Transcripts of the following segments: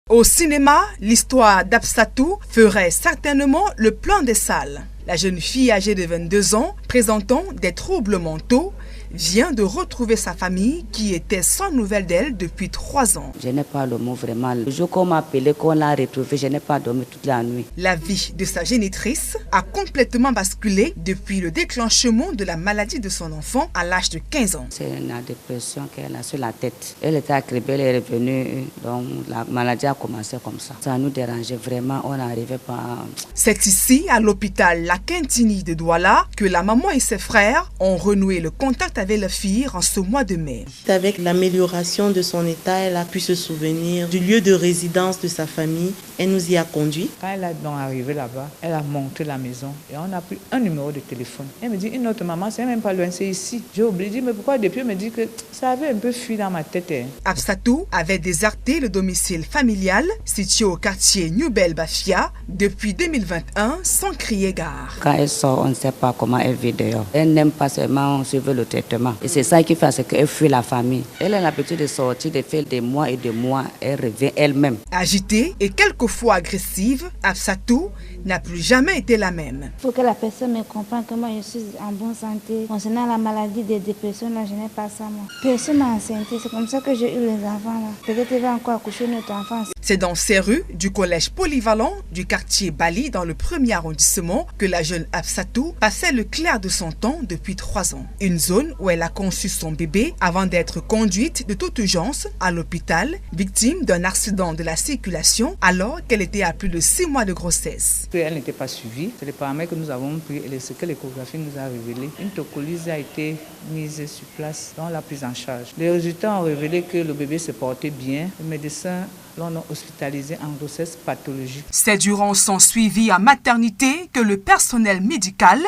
Au cinéma, l'histoire d'Absatou ferait certainement le plein des salles. La jeune fille âgée de 22 ans, présentant des troubles mentaux, vient de retrouver sa famille qui était sans nouvelles d'elle depuis 3 ans. Je n'ai pas le mot vraiment. Le jour qu'on m'a appelé, qu'on l'a retrouvée, je n'ai pas dormi toute la nuit. La vie de sa génitrice a complètement basculé depuis le déclenchement de la maladie de son enfant à l'âge de 15 ans. C'est une dépression qu'elle a sur la tête. Elle était accribée, elle est revenue, donc la maladie a commencé comme ça. Ça nous dérangeait vraiment, on n'arrivait pas. C'est ici, à l'hôpital La Quintini de Douala, que la maman et ses frères ont renoué le contact avec la fille en ce mois de mai. Avec l'amélioration de son état, elle a pu se souvenir du lieu de résidence de sa famille. Elle nous y a conduits. Quand elle est donc arrivée là-bas, elle a monté la maison et on a pris un numéro de téléphone. Elle me dit, une autre maman, c'est même pas loin, c'est ici. J'ai oublié, dit, mais pourquoi depuis? Elle me dit que ça avait un peu fui dans ma tête. Absatou avait déserté le domicile familial situé au quartier New Bel Bafia depuis 2021 sans crier gare. Quand elle sort, on ne sait pas comment elle vit dehors. Elle n'aime pas seulement suivre le traitement. Et c'est ça qui fait, c'est qu'elle fuit la famille. Elle a l'habitude de sortir, de faire des mois et des mois. Elle revient elle-même. Agitée et quelquefois agressive, Absatou n'a plus jamais été la même. Il faut que la personne me comprenne que moi je suis en bonne santé. Concernant la maladie des dépressions, là, je n'ai pas ça moi. Personne m'a enceinte, c'est comme ça que j'ai eu les enfants là. Peut-être qu'elle va encore accoucher notre enfant. C'est dans ces rues du collège polyvalent du quartier Bali dans le 1er arrondissement que la jeune Absatou passait le clair de son temps depuis 3 ans. Une zone où elle a conçu son bébé avant d'être conduite de toute urgence à l'hôpital, victime d'un accident de la circulation alors qu'elle était à plus de 6 mois de grossesse. Elle n'était pas suivie. C'est les paramètres que nous avons pris et ce que l'échographie nous a révélé. Une tocolyse a été mise sur place dans la prise en charge. Les résultats ont révélé que le bébé se portait bien. Les médecins l'ont hospitalisé en grossesse pathologique. C'est durant son suivi à maternité que le personnel médical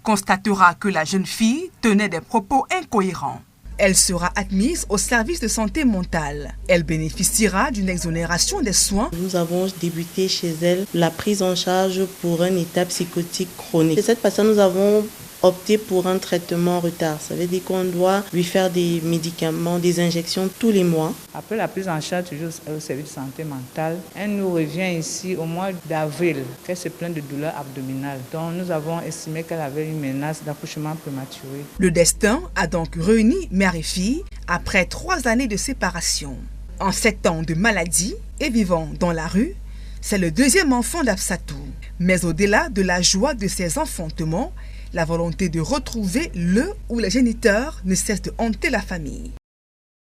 constatera que la jeune fille tenait des propos incohérents. Elle sera admise au service de santé mentale. Elle bénéficiera d'une exonération des soins. Nous avons débuté chez elle la prise en charge pour un état psychotique chronique. Chez cette personne, nous avons opté pour un traitement en retard. Ça veut dire qu'on doit lui faire des médicaments, des injections tous les mois. Après la prise en charge toujours au service de santé mentale, elle nous revient ici au mois d'avril, qu'elle se plaint de douleurs abdominales. Donc nous avons estimé qu'elle avait une menace d'accouchement prématuré. Le destin a donc réuni mère et fille après 3 années de séparation. En 7 ans de maladie et vivant dans la rue, c'est le 2e enfant d'Absatou. Mais au-delà de la joie de ses enfantements, la volonté de retrouver le ou les géniteurs ne cesse de hanter la famille.